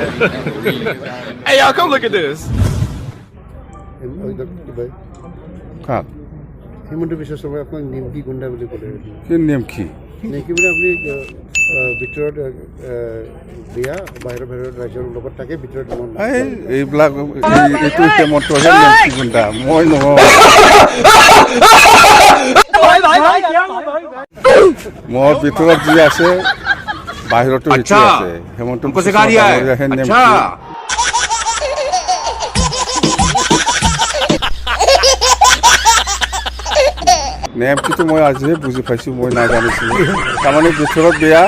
Hey, y'all, come look at this. কাক হিমন্ত বিশ্ব শৰ্মাই আপোনাক নিমকি গুণ্ডা বুলি ক'লে কি নিমকি নিমকি মানে আপুনি ভিতৰত বিয়া বাহিৰৰ ৰাজ্যৰ লগত থাকে ভিতৰত এইবিলাক এইটো হেমন্তহে নিমকি গুণ্ডা মই নহয় মোৰ ভিতৰত যি আছে বাহিৰতো সেইটো আছে হেমন্ত নেমকিটো মই আজিহে বুজি পাইছোঁ মই নাজানিছিলোঁ তাৰমানে ভিতৰত বেয়া